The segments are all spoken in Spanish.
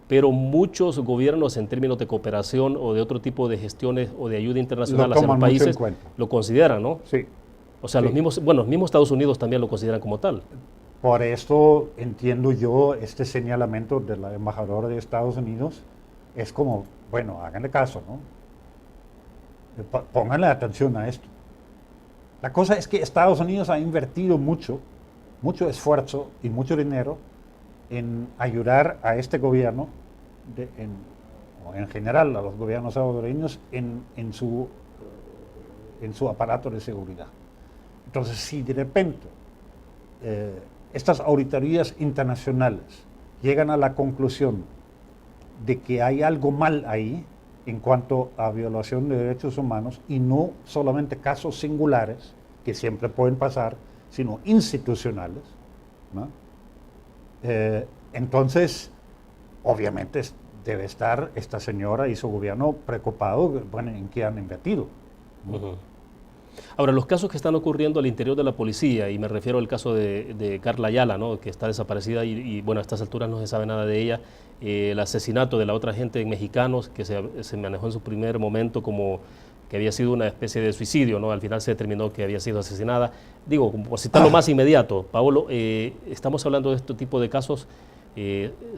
pero muchos gobiernos en términos de cooperación o de otro tipo de gestiones o de ayuda internacional hacia los países lo consideran, ¿no? Sí. O sea, sí. los mismos Estados Unidos también lo consideran como tal. Por esto entiendo yo este señalamiento de la embajadora de Estados Unidos, es como, bueno, háganle caso, ¿no? Pónganle atención a esto. La cosa es que Estados Unidos ha invertido mucho esfuerzo y mucho dinero en ayudar a este gobierno, o en general a los gobiernos salvadoreños, en su aparato de seguridad. Entonces, si de repente estas auditorías internacionales llegan a la conclusión de que hay algo mal ahí en cuanto a violación de derechos humanos, y no solamente casos singulares, que siempre pueden pasar, sino institucionales, ¿no? Entonces, obviamente debe estar esta señora y su gobierno preocupado, bueno, en qué han invertido, ¿no? Uh-huh. Ahora, los casos que están ocurriendo al interior de la policía, y me refiero al caso de Carla Ayala, ¿no?, que está desaparecida y bueno, a estas alturas no se sabe nada de ella, el asesinato de la otra agente mexicanos que se manejó en su primer momento como que había sido una especie de suicidio, ¿no? Al final se determinó que había sido asesinada. Digo, por citar lo más inmediato, Paolo, estamos hablando de este tipo de casos,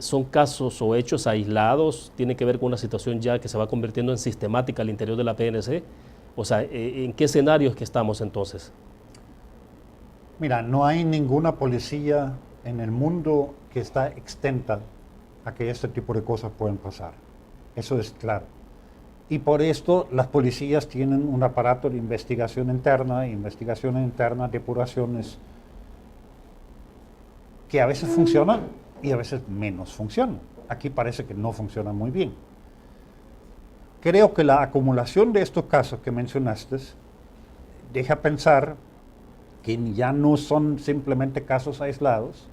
¿son casos o hechos aislados? ¿Tiene que ver con una situación ya que se va convirtiendo en sistemática al interior de la PNC? O sea, ¿en qué escenarios que estamos entonces? Mira, no hay ninguna policía en el mundo que está exenta a que este tipo de cosas pueden pasar. Eso es claro. Y por esto las policías tienen un aparato de investigación interna, depuraciones, que a veces funcionan y a veces menos funcionan. Aquí parece que no funciona muy bien. Creo que la acumulación de estos casos que mencionaste deja pensar que ya no son simplemente casos aislados,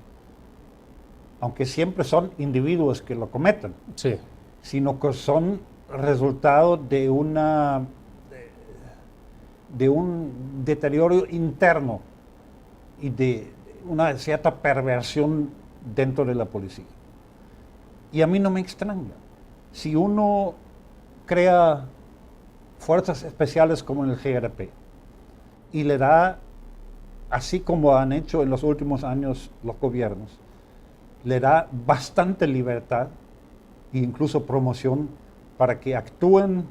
aunque siempre son individuos que lo cometen, sí, sino que son resultado de un deterioro interno y de una cierta perversión dentro de la policía. Y a mí no me extraña. Si uno crea fuerzas especiales como en el GRP y le da, así como han hecho en los últimos años los gobiernos, le da bastante libertad e incluso promoción para que actúen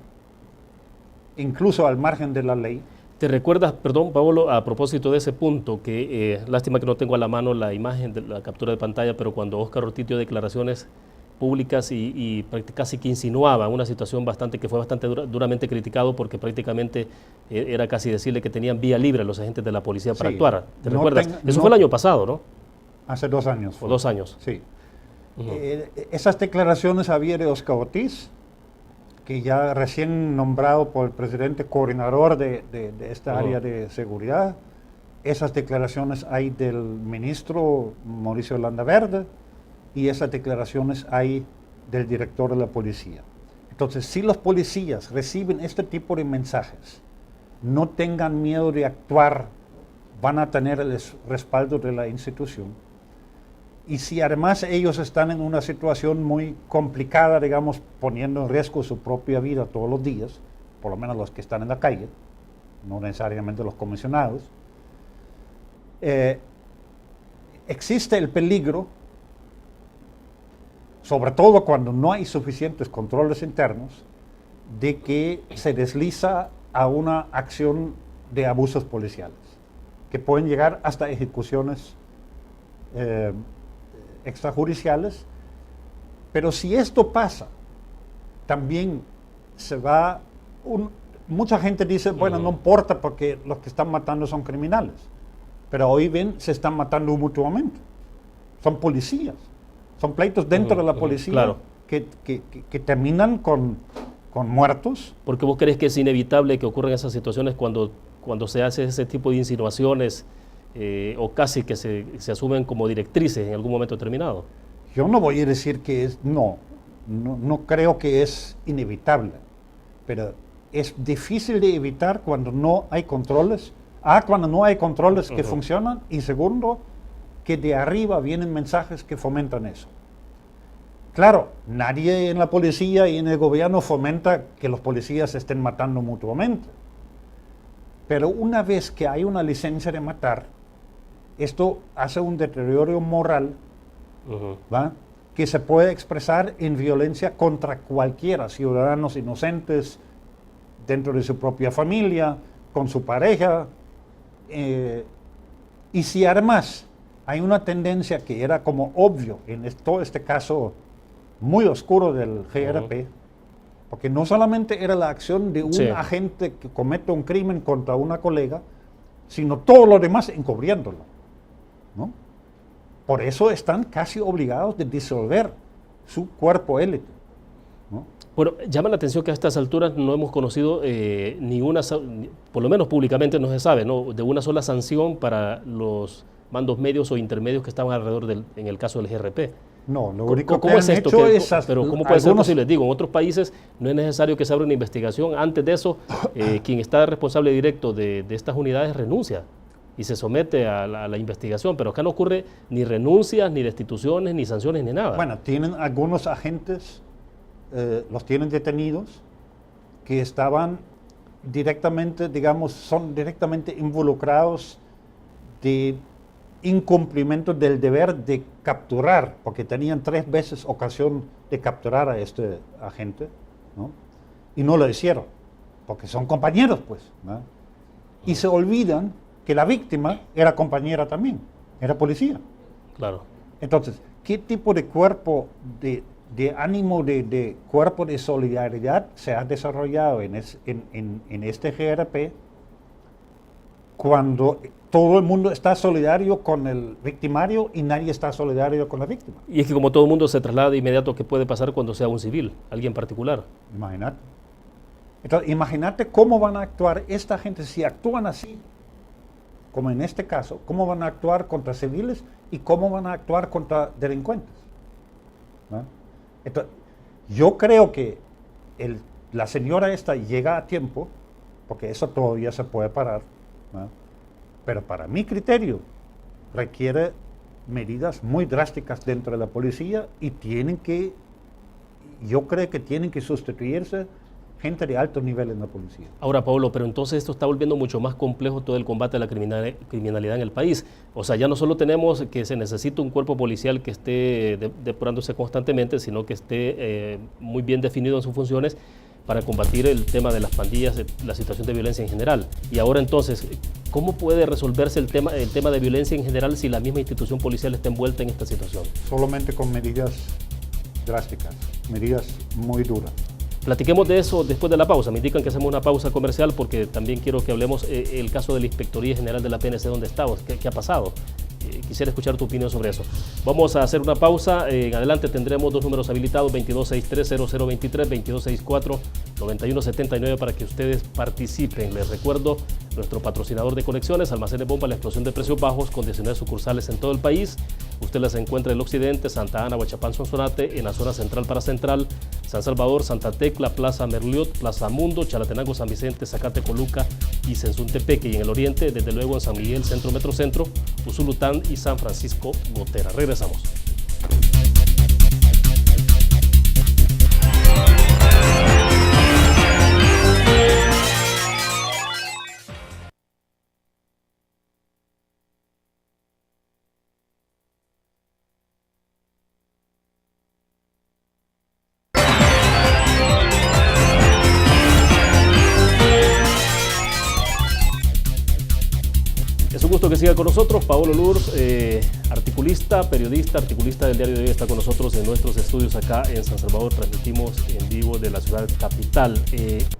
incluso al margen de la ley. ¿Te recuerdas, perdón, Paolo, a propósito de ese punto, que lástima que no tengo a la mano la imagen de la captura de pantalla, pero cuando Óscar Ortiz dio declaraciones públicas y casi que insinuaba una situación que fue bastante duramente criticado, porque prácticamente era casi decirle que tenían vía libre los agentes de la policía para actuar? ¿Te recuerdas? Eso fue el año pasado, ¿no? Hace 2 años. O 2 años. Sí. Esas declaraciones había de Óscar Ortiz, que ya recién nombrado por el presidente coordinador de esta área de seguridad. Esas declaraciones hay del ministro Mauricio Landaverde, y esas declaraciones hay del director de la policía. Entonces, si los policías reciben este tipo de mensajes, no tengan miedo de actuar, van a tener el respaldo de la institución. Y si además ellos están en una situación muy complicada, digamos, poniendo en riesgo su propia vida todos los días, por lo menos los que están en la calle, no necesariamente los comisionados, existe el peligro, sobre todo cuando no hay suficientes controles internos, de que se desliza a una acción de abusos policiales, que pueden llegar hasta ejecuciones extrajudiciales. Pero si esto pasa, también se va, mucha gente dice, bueno, no importa porque los que están matando son criminales, pero hoy ven, se están matando mutuamente, son policías, son pleitos dentro de la policía, claro, que terminan con muertos. Porque vos crees que es inevitable que ocurran esas situaciones cuando se hace ese tipo de insinuaciones, o casi que se asumen como directrices en algún momento determinado. Yo no voy a decir que es, no creo que es inevitable, pero es difícil de evitar cuando no hay controles. Cuando no hay controles que funcionan, y segundo, que de arriba vienen mensajes que fomentan eso. Claro, nadie en la policía y en el gobierno fomenta que los policías se estén matando mutuamente. Pero una vez que hay una licencia de matar, esto hace un deterioro moral, ¿va?, que se puede expresar en violencia contra cualquiera, ciudadanos inocentes, dentro de su propia familia, con su pareja. Y si además hay una tendencia que era como obvio en todo este caso muy oscuro del GRP, porque no solamente era la acción de un agente que comete un crimen contra una colega, sino todo lo demás encubriéndolo, ¿no? Por eso están casi obligados de disolver su cuerpo élite, ¿no? Bueno, llama la atención que a estas alturas no hemos conocido ni una, por lo menos públicamente no se sabe, ¿no?, de una sola sanción para los mandos medios o intermedios que estaban alrededor en el caso del GRP. No, lo único ¿Cómo es esto? Pero ¿cómo puede ser algunos... posible? Digo, en otros países no es necesario que se abra una investigación. Antes de eso, quien está responsable directo de estas unidades renuncia y se somete a la investigación, pero acá no ocurre ni renuncias, ni destituciones, ni sanciones, ni nada. Bueno, tienen algunos agentes, los tienen detenidos, que estaban directamente, digamos, son directamente involucrados de incumplimiento del deber de capturar, porque tenían 3 veces ocasión de capturar a este agente, ¿no?, y no lo hicieron, porque son compañeros, pues, ¿no? Y se olvidan que la víctima era compañera también, era policía. Claro. Entonces, ¿qué tipo de cuerpo de ánimo, de cuerpo de solidaridad se ha desarrollado en este GRP cuando todo el mundo está solidario con el victimario y nadie está solidario con la víctima? Y es que como todo el mundo se traslada de inmediato, ¿qué puede pasar cuando sea un civil, alguien particular? Imagínate. Entonces, imagínate cómo van a actuar esta gente si actúan así, como en este caso, cómo van a actuar contra civiles y cómo van a actuar contra delincuentes, ¿no? Entonces, yo creo que la señora esta llega a tiempo, porque eso todavía se puede parar, ¿no? Pero para mi criterio requiere medidas muy drásticas dentro de la policía y yo creo que tienen que sustituirse gente de alto nivel en la policía. Ahora, Pablo, pero entonces esto está volviendo mucho más complejo todo el combate a la criminalidad en el país. O sea, ya no solo tenemos que se necesita un cuerpo policial que esté depurándose constantemente, sino que esté muy bien definido en sus funciones para combatir el tema de las pandillas, la situación de violencia en general. Y ahora entonces, ¿cómo puede resolverse el tema de violencia en general si la misma institución policial está envuelta en esta situación? Solamente con medidas drásticas, medidas muy duras. Platiquemos de eso después de la pausa. Me indican que hacemos una pausa comercial porque también quiero que hablemos el caso de la Inspectoría General de la PNC, ¿dónde estamos? ¿Qué ha pasado? Quisiera escuchar tu opinión sobre eso. Vamos a hacer una pausa. En adelante tendremos 2 números habilitados, 2263-0023, 2264-9179, para que ustedes participen. Les recuerdo, nuestro patrocinador de conexiones, Almacenes Bomba, la explosión de precios bajos, con 19 sucursales en todo el país. Usted las encuentra en el occidente, Santa Ana, Huachapán, Sonsonate, en la zona central para Central, San Salvador, Santa Tecla, Plaza Merliot, Plaza Mundo, Chalatenango, San Vicente, Zacate, Coluca y Sensuntepeque. Y en el oriente, desde luego en San Miguel, Centro Metrocentro, Usulután y San Francisco Gotera. Regresamos. Es un gusto que siga con nosotros. Paolo Lurs, articulista, periodista, articulista del Diario de Hoy, está con nosotros en nuestros estudios acá en San Salvador. Transmitimos en vivo de la ciudad capital.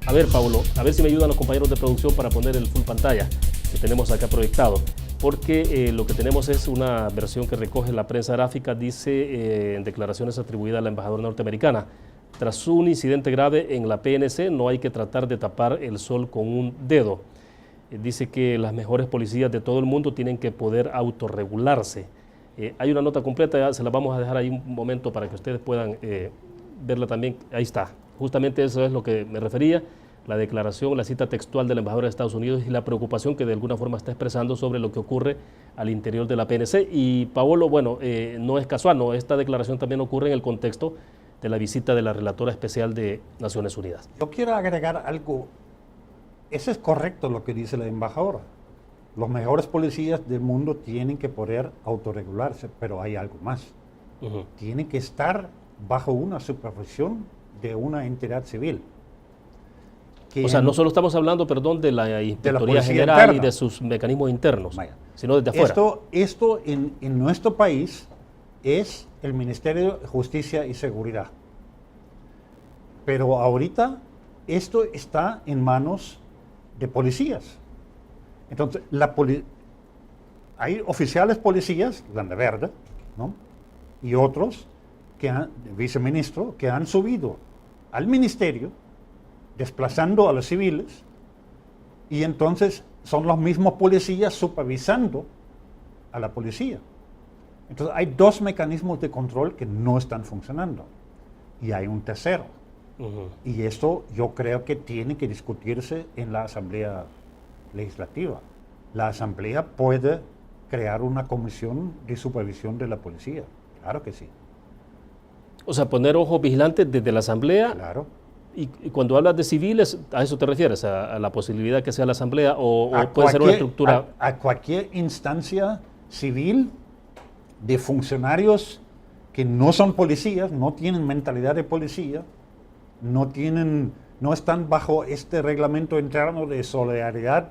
A ver, Paolo, a ver si me ayudan los compañeros de producción para poner el full pantalla que tenemos acá proyectado. Porque lo que tenemos es una versión que recoge la prensa gráfica, dice en declaraciones atribuidas a la embajadora norteamericana: tras un incidente grave en la PNC, no hay que tratar de tapar el sol con un dedo. Dice que las mejores policías de todo el mundo tienen que poder autorregularse. Hay una nota completa, se la vamos a dejar ahí un momento para que ustedes puedan verla también. Ahí está, justamente eso es lo que me refería. la declaración, la cita textual del embajador de Estados Unidos y la preocupación que de alguna forma está expresando sobre lo que ocurre al interior de la PNC. Y Paolo, bueno, no es casual, ¿no? Esta declaración también ocurre en el contexto de la visita de la relatora especial de Naciones Unidas. Yo quiero agregar algo. Eso es correcto lo que dice la embajadora. Los mejores policías del mundo tienen que poder autorregularse, pero hay algo más. Tienen que estar bajo una supervisión de una entidad civil. O sea, no solo estamos hablando, perdón, de la Inspectoría General interna y de sus mecanismos internos, sino desde afuera. Esto en nuestro país es el Ministerio de Justicia y Seguridad. Pero ahorita esto está en manos de policías. Entonces, hay oficiales policías, Landaverde, ¿no? Y otros, viceministros, que han subido al ministerio, desplazando a los civiles, y entonces son los mismos policías supervisando a la policía. Entonces hay dos mecanismos de control que no están funcionando, y hay un tercero. Y esto yo creo que tiene que discutirse en la Asamblea Legislativa. La Asamblea puede crear una comisión de supervisión de la policía, claro que sí. O sea, poner ojos vigilantes desde la Asamblea. Claro. Y cuando hablas de civiles, ¿a eso te refieres? ¿A la posibilidad que sea la Asamblea o puede ser una estructura? A cualquier instancia civil de funcionarios que no son policías, no tienen mentalidad de policía, no están bajo este reglamento interno de solidaridad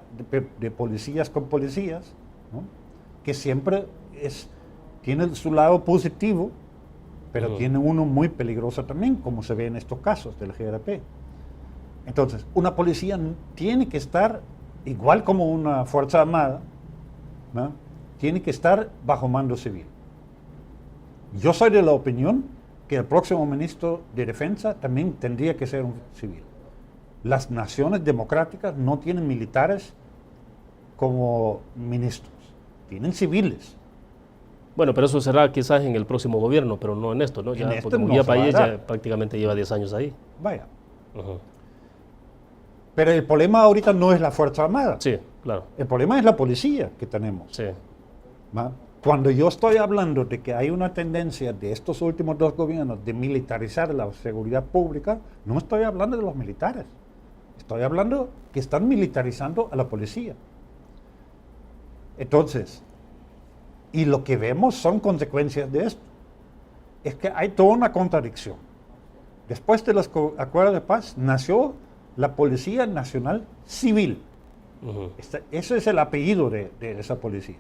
de policías con policías, ¿no? Que siempre tiene su lado positivo, pero tiene uno muy peligroso también, como se ve en estos casos del GRP. Entonces, una policía tiene que estar, igual como una fuerza armada, ¿no? Tiene que estar bajo mando civil. Yo soy de la opinión que el próximo ministro de Defensa también tendría que ser un civil. Las naciones democráticas no tienen militares como ministros, tienen civiles. Bueno, pero eso será quizás en el próximo gobierno, pero no en esto, ¿no? Ya, porque Guía País ya prácticamente lleva 10 años ahí. Vaya. Pero el problema ahorita no es la Fuerza Armada. Sí, claro. El problema es la policía que tenemos. Sí. ¿Va? Cuando yo estoy hablando de que hay una tendencia de estos últimos dos gobiernos de militarizar la seguridad pública, no estoy hablando de los militares. Estoy hablando que están militarizando a la policía. Entonces, y lo que vemos son consecuencias de esto. Es que hay toda una contradicción. Después de los acuerdos de paz, nació la Policía Nacional Civil. Ese es el apellido de esa policía.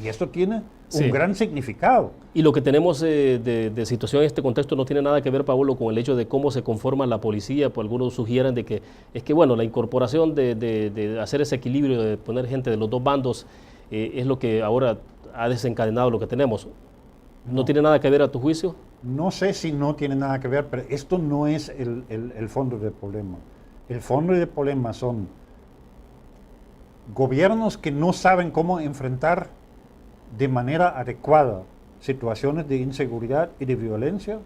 Y esto tiene un gran significado. Y lo que tenemos de situación en este contexto no tiene nada que ver, Pablo, con el hecho de cómo se conforma la policía. Pues algunos sugieren de que es que, bueno, la incorporación de hacer ese equilibrio, de poner gente de los dos bandos, es lo que ahora ha desencadenado lo que tenemos. ¿No tiene nada que ver a tu juicio? No sé si no tiene nada que ver, pero esto no es el fondo del problema. El fondo del problema son gobiernos que no saben cómo enfrentar de manera adecuada situaciones de inseguridad y de violencia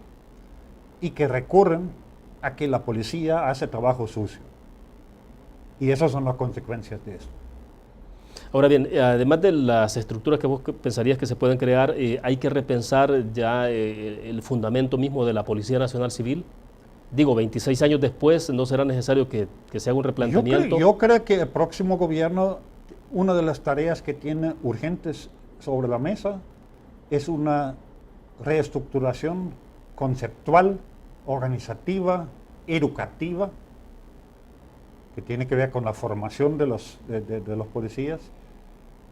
y que recurren a que la policía hace trabajo sucio. Y esas son las consecuencias de esto. Ahora bien, además de las estructuras que vos pensarías que se pueden crear, ¿hay que repensar ya el fundamento mismo de la Policía Nacional Civil? Digo, 26 años después, ¿no será necesario que se haga un replanteamiento? Yo creo que el próximo gobierno, una de las tareas que tiene urgentes sobre la mesa es una reestructuración conceptual, organizativa, educativa, que tiene que ver con la formación de los policías,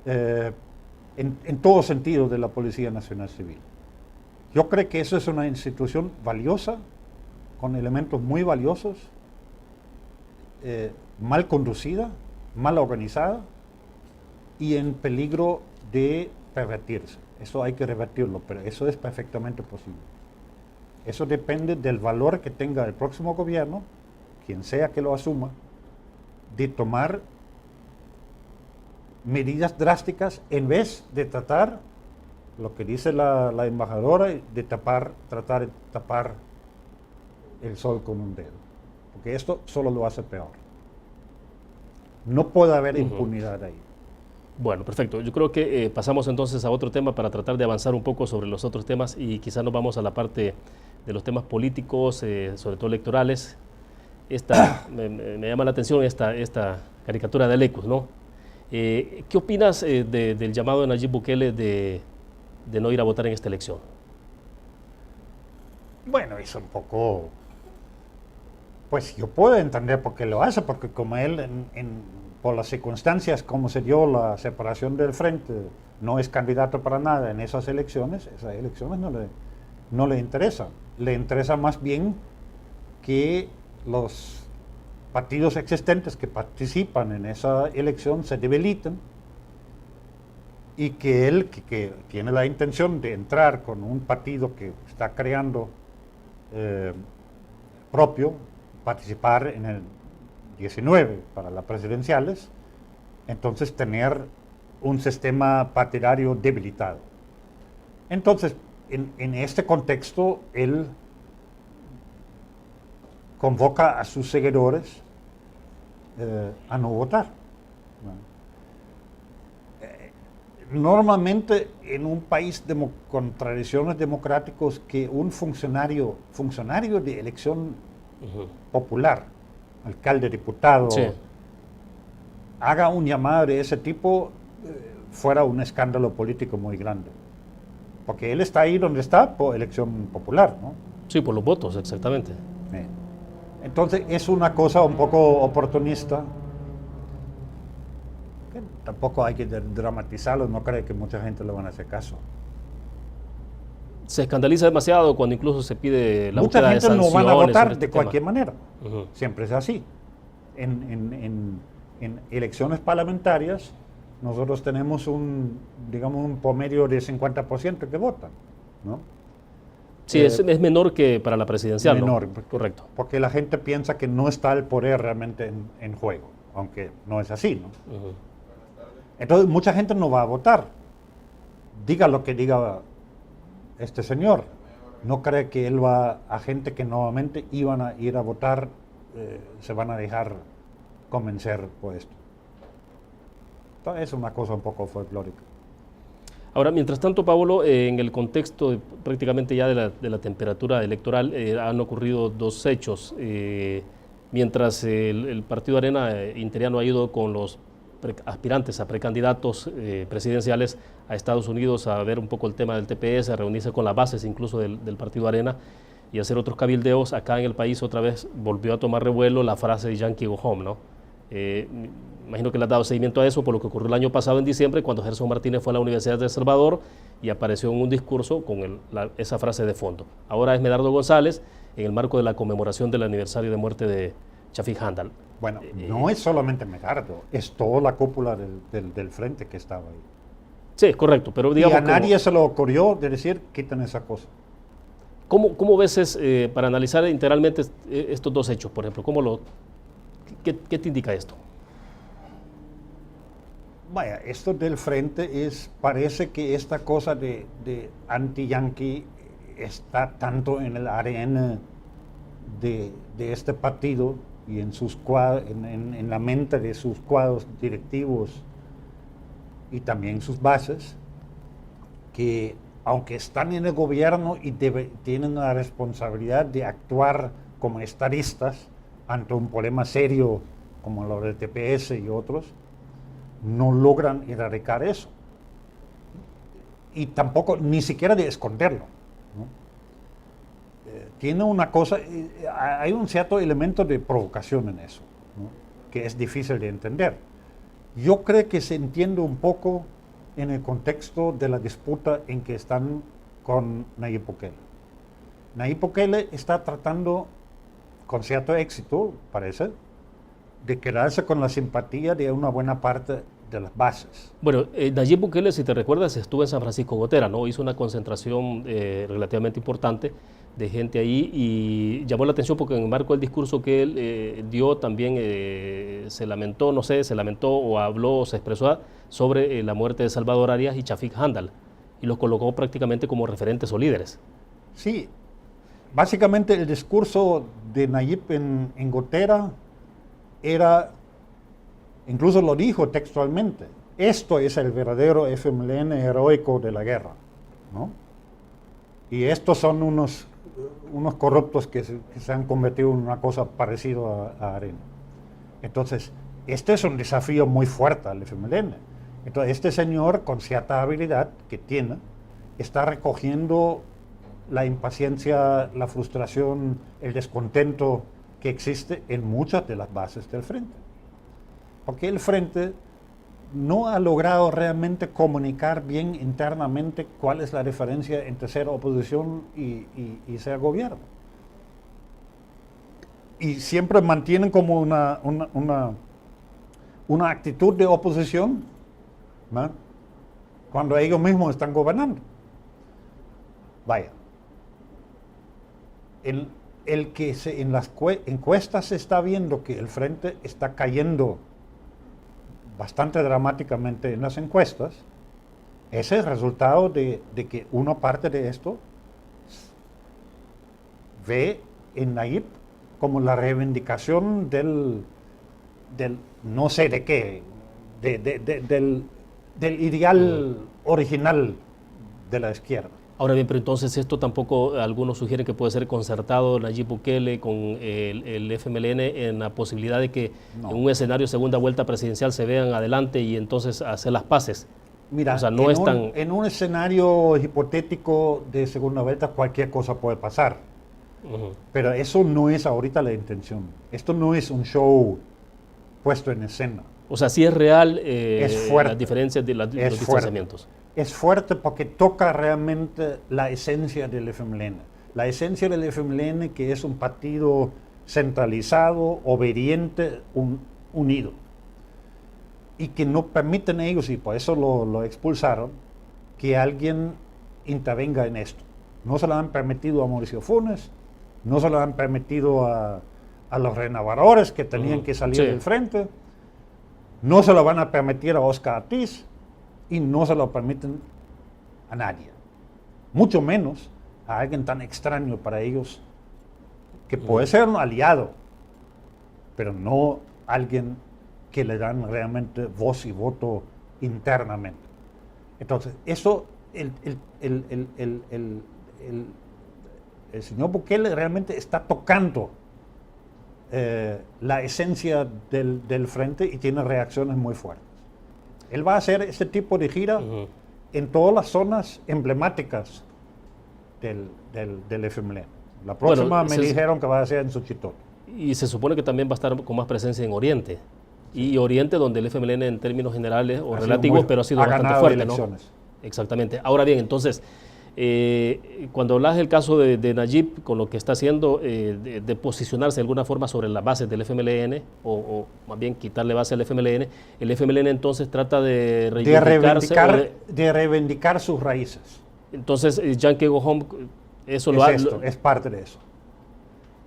en todo sentido de la Policía Nacional Civil. Yo creo que eso es una institución valiosa, con elementos muy valiosos, mal conducida, mal organizada y en peligro de pervertirse. Eso hay que revertirlo, pero eso es perfectamente posible. Eso depende del valor que tenga el próximo gobierno, quien sea que lo asuma, de tomar medidas drásticas en vez de tratar, lo que dice la embajadora, de tratar de tapar el sol con un dedo. Porque esto solo lo hace peor. No puede haber impunidad ahí. Bueno, perfecto. Yo creo que pasamos entonces a otro tema para tratar de avanzar un poco sobre los otros temas y quizás nos vamos a la parte de los temas políticos, sobre todo electorales. Me llama la atención esta caricatura de Alecus, ¿no? ¿Qué opinas del llamado de Nayib Bukele de no ir a votar en esta elección? Bueno, es un poco... Pues yo puedo entender por qué lo hace, porque como él, por las circunstancias como se dio la separación del frente, no es candidato para nada en esas elecciones no le interesan. Le interesa más bien que los partidos existentes que participan en esa elección se debiliten y que él, que tiene la intención de entrar con un partido que está creando propio, participar en el 19 para las presidenciales, entonces tener un sistema partidario debilitado. Entonces, en este contexto, él convoca a sus seguidores a no votar. Normalmente, en un país con tradiciones democráticas, que un funcionario de elección popular, alcalde, diputado, sí, haga un llamado de ese tipo, fuera un escándalo político muy grande. Porque él está ahí donde está por elección popular, ¿no? Sí, por los votos, exactamente. Entonces es una cosa un poco oportunista, que tampoco hay que dramatizarlo, no creo que mucha gente le van a hacer caso. Se escandaliza demasiado cuando incluso se pide la búsqueda de sanciones. Mucha gente no van a votar de cualquier manera. Siempre es así. En elecciones parlamentarias, nosotros tenemos un promedio de 50% que votan, ¿no? Sí, es menor que para la presidencial, menor, ¿no? Correcto. Porque la gente piensa que no está el poder realmente en juego, aunque no es así, ¿no? Entonces, mucha gente no va a votar. Diga lo que diga este señor, no cree que él va a gente que normalmente iban a ir a votar, se van a dejar convencer por esto. Entonces es una cosa un poco folclórica. Ahora, mientras tanto, Pablo, en el contexto prácticamente ya de la temperatura electoral, han ocurrido dos hechos. Mientras el Partido Arena Interiano ha ido con los aspirantes a precandidatos presidenciales a Estados Unidos a ver un poco el tema del TPS, a reunirse con las bases incluso del Partido Arena y hacer otros cabildeos, acá en el país otra vez volvió a tomar revuelo la frase de Yankee Go Home, ¿no? Imagino que le has dado seguimiento a eso por lo que ocurrió el año pasado en diciembre cuando Gerson Martínez fue a la Universidad de El Salvador y apareció en un discurso con esa frase de fondo. Ahora es Medardo González en el marco de la conmemoración del aniversario de muerte de Chafik Handal. Bueno, no es solamente Medardo, es toda la cúpula del frente que estaba ahí. Sí, correcto, pero digamos... Y a nadie se le ocurrió de decir, quiten esa cosa. ¿Cómo ves para analizar integralmente estos dos hechos, por ejemplo? ¿Qué te indica esto? Vaya, esto del frente parece que esta cosa de anti-yanqui está tanto en el ADN de este partido y en la mente de sus cuadros directivos y también sus bases, que aunque están en el gobierno y tienen la responsabilidad de actuar como estadistas ante un problema serio como lo del TPS y otros, no logran erradicar eso. Y tampoco, ni siquiera de esconderlo, ¿no? Tiene una cosa, hay un cierto elemento de provocación en eso, ¿no? Que es difícil de entender. Yo creo que se entiende un poco en el contexto de la disputa en que están con Nayib Bukele. Nayib Bukele está tratando, con cierto éxito, parece, de quedarse con la simpatía de una buena parte de las bases. Bueno, Nayib Bukele, si te recuerdas, estuvo en San Francisco Gotera, ¿no? Hizo una concentración relativamente importante de gente ahí y llamó la atención porque en el marco del discurso que él dio también se lamentó o habló o se expresó sobre la muerte de Salvador Arias y Chafik Handal y los colocó prácticamente como referentes o líderes. Sí, básicamente el discurso de Nayib en Gotera era incluso lo dijo textualmente, esto es el verdadero FMLN heroico de la guerra, ¿no? Y estos son unos corruptos que se han convertido en una cosa parecida a Arena. Entonces, este es un desafío muy fuerte al FMLN. Entonces, este señor, con cierta habilidad que tiene, está recogiendo la impaciencia, la frustración, el descontento que existe en muchas de las bases del frente. Porque el frente no ha logrado realmente comunicar bien internamente cuál es la diferencia entre ser oposición y ser gobierno. Y siempre mantienen como una actitud de oposición, ¿no?, cuando ellos mismos están gobernando. Vaya, el que en las encuestas se está viendo que el frente está cayendo bastante dramáticamente en las encuestas, ese es el resultado de que una parte de esto ve en Nayib como la reivindicación del no sé de qué, del ideal original de la izquierda. Ahora bien, pero entonces esto tampoco, algunos sugieren que puede ser concertado Nayib Bukele con el FMLN en la posibilidad de que en un escenario de segunda vuelta presidencial se vean adelante y entonces hacer las paces. Mira, o sea, no es tan... en un escenario hipotético de segunda vuelta cualquier cosa puede pasar. Pero eso no es ahorita la intención. Esto no es un show puesto en escena. O sea, sí es real es fuerte. Las diferencias de los distanciamientos. Es fuerte porque toca realmente la esencia del FMLN. La esencia del FMLN, que es un partido centralizado, obediente, unido. Y que no permiten ellos, y por eso lo expulsaron, que alguien intervenga en esto. No se lo han permitido a Mauricio Funes, no se lo han permitido a los renovadores que tenían que salir del frente, no se lo van a permitir a Oscar Ortiz, y no se lo permiten a nadie. Mucho menos a alguien tan extraño para ellos, que puede ser un aliado, pero no alguien que le dan realmente voz y voto internamente. Entonces, eso, el señor Bukele realmente está tocando la esencia del frente y tiene reacciones muy fuertes. Él va a hacer ese tipo de gira en todas las zonas emblemáticas del FMLN. La próxima me dijeron que va a ser en Suchitoto. Y se supone que también va a estar con más presencia en Oriente. Y Oriente, donde el FMLN en términos generales o relativos, pero ha sido bastante fuerte, ¿no? Exactamente. Ahora bien, entonces, cuando hablas del caso de Nayib, con lo que está haciendo, de posicionarse de alguna forma sobre las bases del FMLN, o más bien quitarle base al FMLN, el FMLN entonces trata de reivindicar sus raíces. Entonces, Yankee Go Home, eso es parte de eso.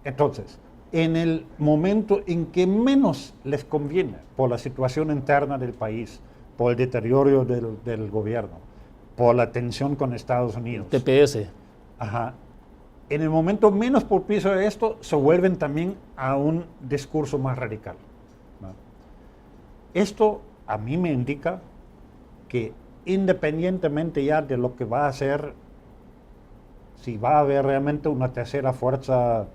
Entonces, en el momento en que menos les conviene, por la situación interna del país, por el deterioro del gobierno, por la tensión con Estados Unidos. TPS. Ajá. En el momento menos propicio de esto, se vuelven también a un discurso más radical, ¿no? Esto a mí me indica que independientemente ya de lo que va a hacer, si va a haber realmente una tercera fuerza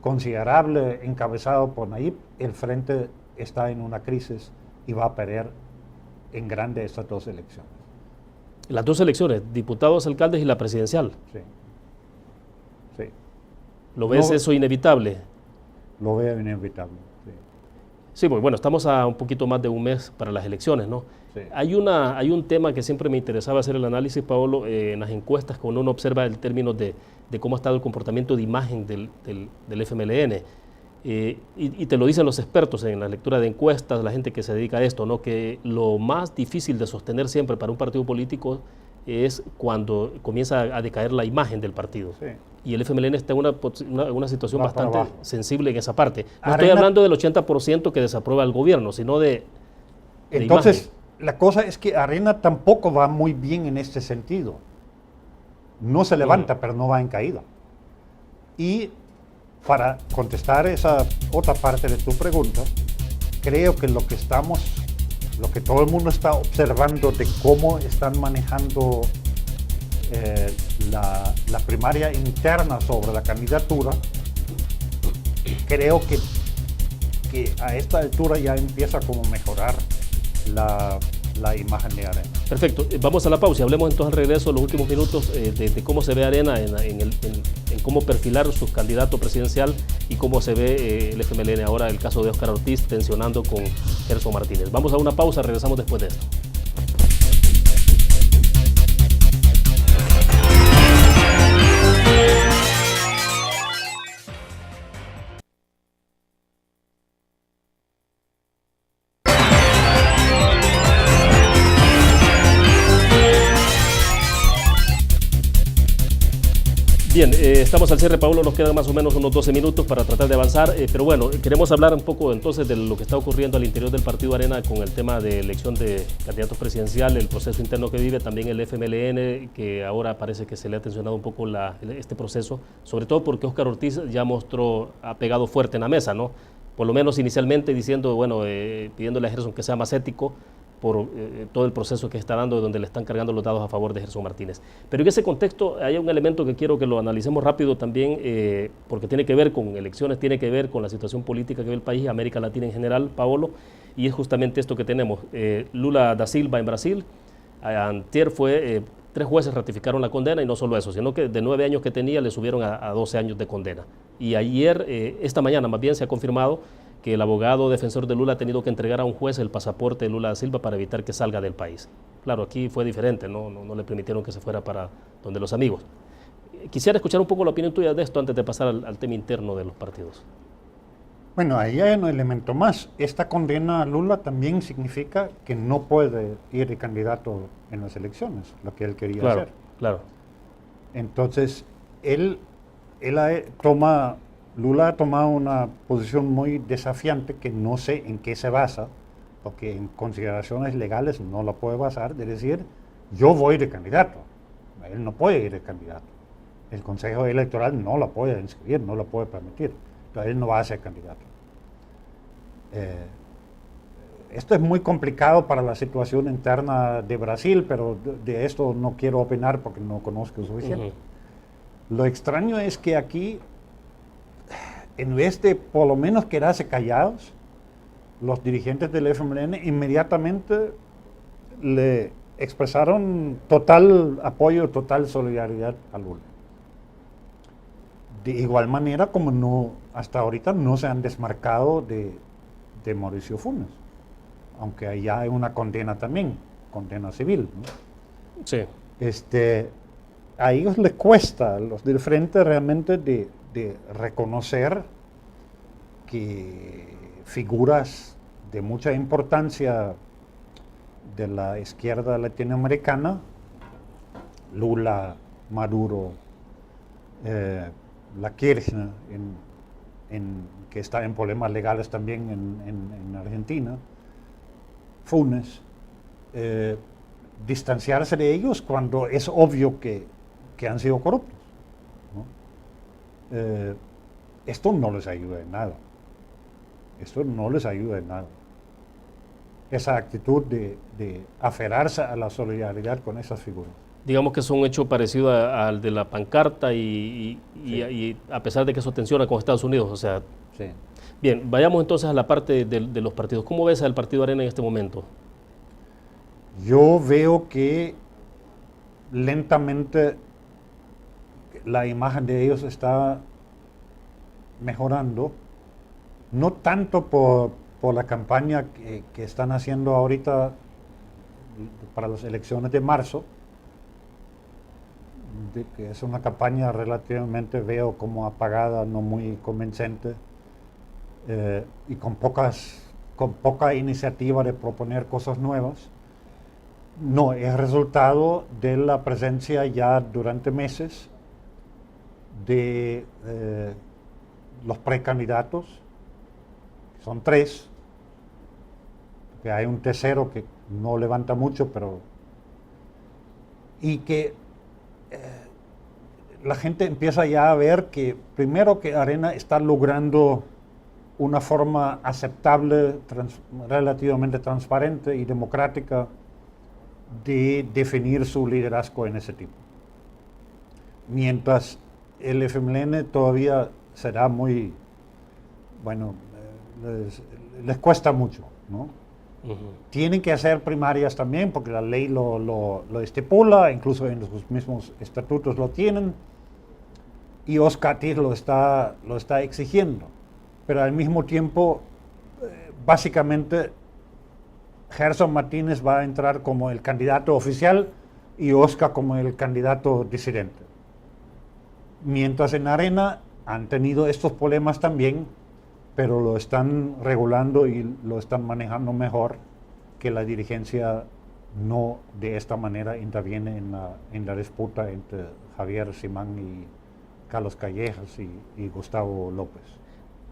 considerable encabezado por Nayib, el frente está en una crisis y va a perder en grande estas dos elecciones. Las dos elecciones, diputados, alcaldes y la presidencial. Sí. Sí. ¿Lo ves eso inevitable? Lo veo inevitable, sí. Sí, pues bueno, estamos a un poquito más de un mes para las elecciones, ¿no? Sí. Hay un tema que siempre me interesaba hacer el análisis, Paolo, en las encuestas, cuando uno observa el término de cómo ha estado el comportamiento de imagen del FMLN. Y te lo dicen los expertos en la lectura de encuestas, la gente que se dedica a esto, ¿no?, que lo más difícil de sostener siempre para un partido político es cuando comienza a decaer la imagen del partido. Sí. Y el FMLN está en una situación bastante sensible en esa parte. No estoy hablando del 80% que desaprueba el gobierno, sino de entonces, la cosa es que Arena tampoco va muy bien en este sentido. No se levanta, pero no va en caída. Y para contestar esa otra parte de tu pregunta, creo que lo que todo el mundo está observando de cómo están manejando la primaria interna sobre la candidatura, creo que a esta altura ya empieza como a mejorar la imagen de Arena. Perfecto, vamos a la pausa y hablemos entonces al regreso los últimos minutos de cómo se ve Arena en cómo perfilar su candidato presidencial y cómo se ve el FMLN ahora, el caso de Óscar Ortiz tensionando con Gerson Martínez. Vamos a una pausa, regresamos después de esto. Bien, estamos al cierre, Paulo, nos quedan más o menos unos 12 minutos para tratar de avanzar, pero bueno, queremos hablar un poco entonces de lo que está ocurriendo al interior del Partido Arena con el tema de elección de candidatos presidenciales, el proceso interno que vive, también el FMLN, que ahora parece que se le ha tensionado un poco este proceso, sobre todo porque Óscar Ortiz ya ha pegado fuerte en la mesa, ¿no? Por lo menos inicialmente diciendo, bueno, pidiéndole a Gerson que sea más ético, por todo el proceso que está dando, donde le están cargando los dados a favor de Gerson Martínez. Pero en ese contexto hay un elemento que quiero que lo analicemos rápido también, porque tiene que ver con elecciones, tiene que ver con la situación política que ve el país, América Latina en general, Paolo, y es justamente esto que tenemos. Lula da Silva en Brasil, antier 3 jueces ratificaron la condena, y no solo eso, sino que de 9 años que tenía le subieron a 12 años de condena. Y ayer, esta mañana más bien, se ha confirmado que el abogado defensor de Lula ha tenido que entregar a un juez el pasaporte de Lula da Silva para evitar que salga del país. Claro, aquí fue diferente, no le permitieron que se fuera para donde los amigos. Quisiera escuchar un poco la opinión tuya de esto antes de pasar al tema interno de los partidos. Bueno, ahí hay un elemento más. Esta condena a Lula también significa que no puede ir de candidato en las elecciones, lo que él quería hacer. Claro. Entonces, Lula ha tomado una posición muy desafiante que no sé en qué se basa, porque en consideraciones legales no la puede basar, de decir, yo voy de candidato. Él no puede ir de candidato. El Consejo Electoral no la puede inscribir, no la puede permitir. Entonces él no va a ser candidato. Esto es muy complicado para la situación interna de Brasil, pero de esto no quiero opinar porque no conozco suficiente. Lo extraño es que aquí, en vez de por lo menos quedarse callados, los dirigentes del FMLN inmediatamente le expresaron total apoyo, total solidaridad a Lula. De igual manera como hasta ahorita no se han desmarcado de Mauricio Funes, aunque allá hay una condena también, condena civil, ¿no? Sí. A ellos les cuesta, a los del frente, realmente de reconocer que figuras de mucha importancia de la izquierda latinoamericana, Lula, Maduro, la Kirchner, que está en problemas legales también en Argentina, Funes, distanciarse de ellos cuando es obvio que han sido corruptos, ¿no? Esto no les ayuda en nada. Esto no les ayuda en nada. Esa actitud de aferrarse a la solidaridad con esas figuras. Digamos que es un hecho parecido al de la pancarta y a pesar de que eso tensiona con Estados Unidos, o sea... Sí. Bien, vayamos entonces a la parte de los partidos. ¿Cómo ves al Partido Arena en este momento? Yo veo que lentamente la imagen de ellos está mejorando, no tanto por la campaña que están haciendo ahorita para las elecciones de marzo, que es una campaña relativamente, veo como apagada, no muy convincente, y con poca iniciativa de proponer cosas nuevas. No, es resultado de la presencia ya durante meses de los precandidatos, son 3, que hay un tercero que no levanta mucho, pero... y que la gente empieza ya a ver que, primero, que Arena está logrando una forma aceptable, relativamente transparente y democrática de definir su liderazgo en ese tipo. Mientras el FMLN todavía será muy, bueno, les cuesta mucho, ¿no? Tienen que hacer primarias también porque la ley lo estipula, incluso en sus mismos estatutos lo tienen, y Oscar Ortiz lo está exigiendo. Pero al mismo tiempo, básicamente, Gerson Martínez va a entrar como el candidato oficial y Oscar como el candidato disidente. Mientras en Arena han tenido estos problemas también, pero lo están regulando y lo están manejando mejor, que la dirigencia no de esta manera interviene en la disputa entre Javier Simán y Carlos Callejas y Gustavo López.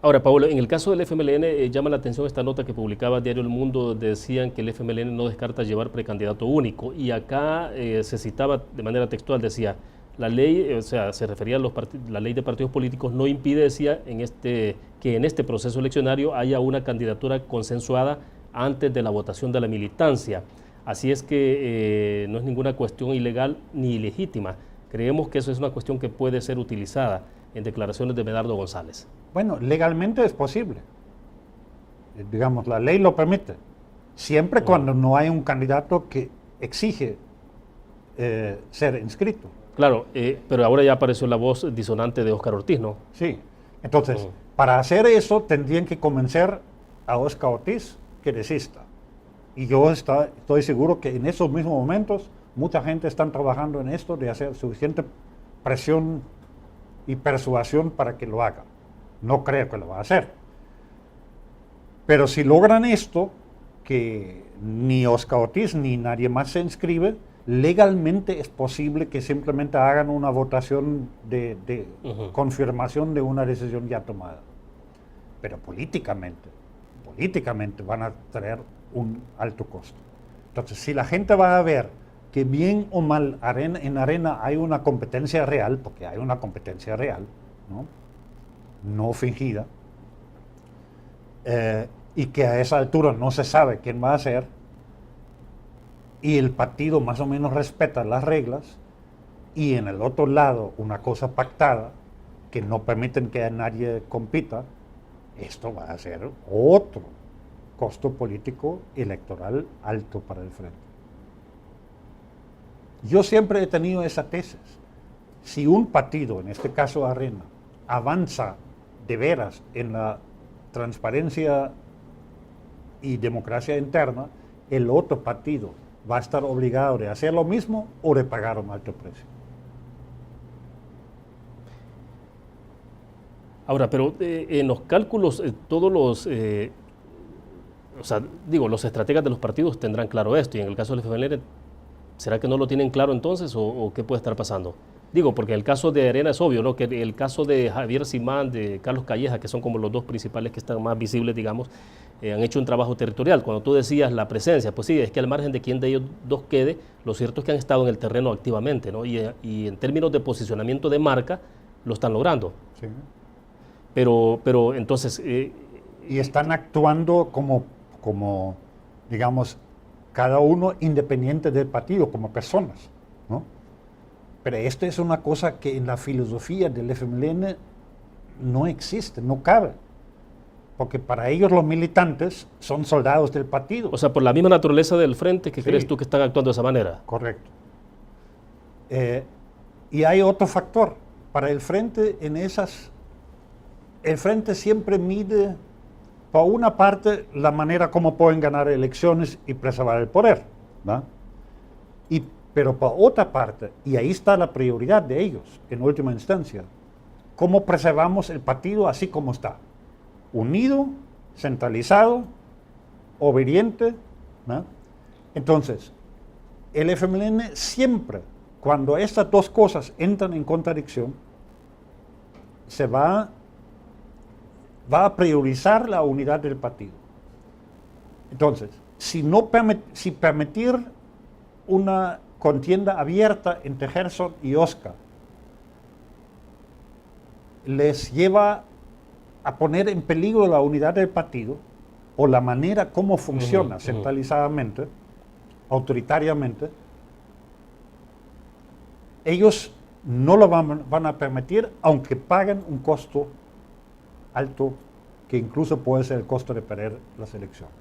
Ahora, Paolo, en el caso del FMLN llama la atención esta nota que publicaba Diario El Mundo, donde decían que el FMLN no descarta llevar precandidato único, y acá se citaba de manera textual, decía, la ley, o sea, se refería a la ley de partidos políticos, no impide, decía, que en este proceso eleccionario haya una candidatura consensuada antes de la votación de la militancia. Así es que no es ninguna cuestión ilegal ni ilegítima. Creemos que eso es una cuestión que puede ser utilizada en declaraciones de Medardo González. Bueno, legalmente es posible. Digamos, la ley lo permite. Siempre cuando no hay un candidato que exige ser inscrito. Claro, pero ahora ya apareció la voz disonante de Oscar Ortiz, ¿no? Sí. Entonces, para hacer eso tendrían que convencer a Oscar Ortiz que desista. Y yo estoy seguro que en esos mismos momentos mucha gente está trabajando en esto de hacer suficiente presión y persuasión para que lo haga. No creo que lo va a hacer. Pero si logran esto, que ni Oscar Ortiz ni nadie más se inscribe, legalmente es posible que simplemente hagan una votación de confirmación de una decisión ya tomada. Pero políticamente van a tener un alto costo. Entonces, si la gente va a ver que bien o mal en Arena hay una competencia real, porque hay una competencia real, no fingida, y que a esa altura no se sabe quién va a ser, y el partido más o menos respeta las reglas, y en el otro lado una cosa pactada, que no permiten que nadie compita, esto va a ser otro costo político electoral alto para el frente. Yo siempre he tenido esa tesis. Si un partido, en este caso Arena, avanza de veras en la transparencia y democracia interna, el otro partido va a estar obligado de hacer lo mismo o de pagar un alto precio. Ahora, pero en los cálculos, todos los, los estrategas de los partidos tendrán claro esto, y en el caso del FMLN, ¿será que no lo tienen claro entonces o qué puede estar pasando? Digo, porque el caso de Arena es obvio, ¿no? Que el caso de Javier Simán, de Carlos Calleja, que son como los dos principales que están más visibles, digamos, han hecho un trabajo territorial. Cuando tú decías la presencia, pues sí, es que al margen de quién de ellos dos quede, lo cierto es que han estado en el terreno activamente, ¿no? Y en términos de posicionamiento de marca, lo están logrando. Sí. Pero entonces... y están actuando como, digamos, cada uno independiente del partido, como personas, ¿no? Pero esto es una cosa que en la filosofía del FMLN no existe, no cabe. Porque para ellos los militantes son soldados del partido. O sea, por la misma naturaleza del frente, ¿que sí, crees tú que están actuando de esa manera? Correcto. Y hay otro factor. Para el frente, el frente siempre mide, por una parte, la manera como pueden ganar elecciones y preservar el poder, ¿no? Pero por otra parte, y ahí está la prioridad de ellos, en última instancia, cómo preservamos el partido así como está. Unido, centralizado, obediente, ¿no? Entonces, el FMLN siempre, cuando estas dos cosas entran en contradicción, se va a priorizar la unidad del partido. Entonces, si permitir una contienda abierta entre Gerson y Oscar les lleva a poner en peligro la unidad del partido o la manera como funciona centralizadamente, autoritariamente, ellos no lo van a permitir, aunque paguen un costo alto, que incluso puede ser el costo de perder las elecciones.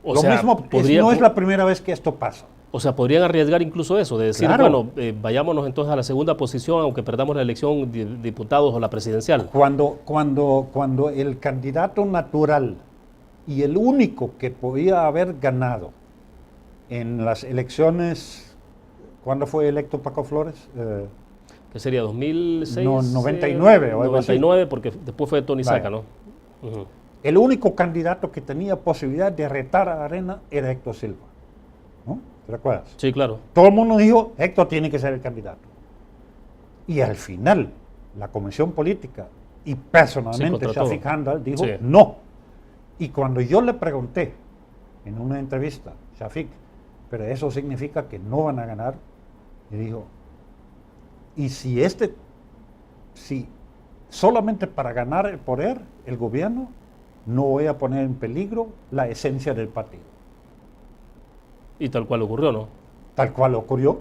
Lo mismo, no es la primera vez que esto pasa. O sea, podrían arriesgar incluso eso, de decir, claro, bueno, vayámonos entonces a la segunda posición, aunque perdamos la elección de diputados o la presidencial. Cuando el candidato natural y el único que podía haber ganado en las elecciones, ¿cuándo fue electo Paco Flores? ¿Qué sería? ¿2006? No, 99 o algo 99, así. Porque después fue Tony Saca, ¿no? El único candidato que tenía posibilidad de retar a Arena era Héctor Silva, ¿no? ¿Te recuerdas? Sí, claro. Todo el mundo dijo, Héctor tiene que ser el candidato. Y al final, la Comisión Política y personalmente Shafik Handal dijo no. Y cuando yo le pregunté en una entrevista, Shafik, pero eso significa que no van a ganar, y dijo, y si solamente para ganar el poder, el gobierno, no voy a poner en peligro la esencia del partido. Y tal cual ocurrió, ¿no? Tal cual ocurrió.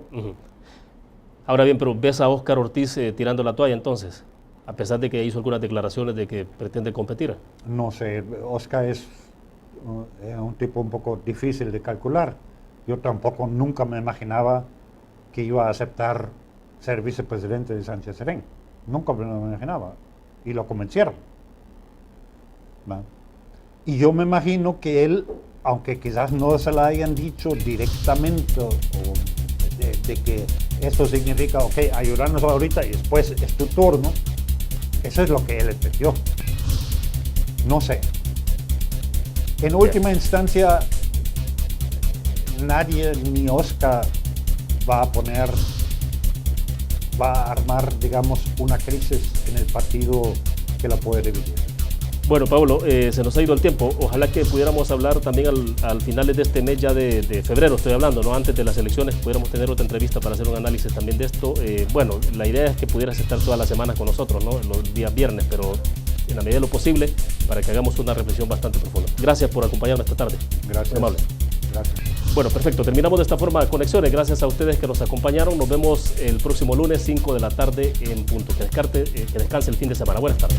Ahora bien, pero ¿ves a Óscar Ortiz tirando la toalla entonces? A pesar de que hizo algunas declaraciones de que pretende competir. No sé, Óscar es un tipo un poco difícil de calcular. Yo tampoco nunca me imaginaba que iba a aceptar ser vicepresidente de Sánchez Serén. Nunca me lo imaginaba. Y lo convencieron. ¿Va? Y yo me imagino que él, aunque quizás no se lo hayan dicho directamente, o de que esto significa, ok, ayudarnos ahorita y después es tu turno, eso es lo que él entendió. No sé. En última instancia, nadie, ni Óscar, va a armar, digamos, una crisis en el partido que la puede dividir. Bueno, Pablo, se nos ha ido el tiempo. Ojalá que pudiéramos hablar también al finales de este mes ya de febrero, estoy hablando, ¿no? Antes de las elecciones, pudiéramos tener otra entrevista para hacer un análisis también de esto. Bueno, la idea es que pudieras estar toda la semana con nosotros, ¿no? Los días viernes, pero en la medida de lo posible, para que hagamos una reflexión bastante profunda. Gracias por acompañarnos esta tarde. Gracias. Amable. Gracias. Bueno, perfecto. Terminamos de esta forma Conexiones. Gracias a ustedes que nos acompañaron. Nos vemos el próximo lunes, 5 de la tarde en punto. Que descanse el fin de semana. Buenas tardes.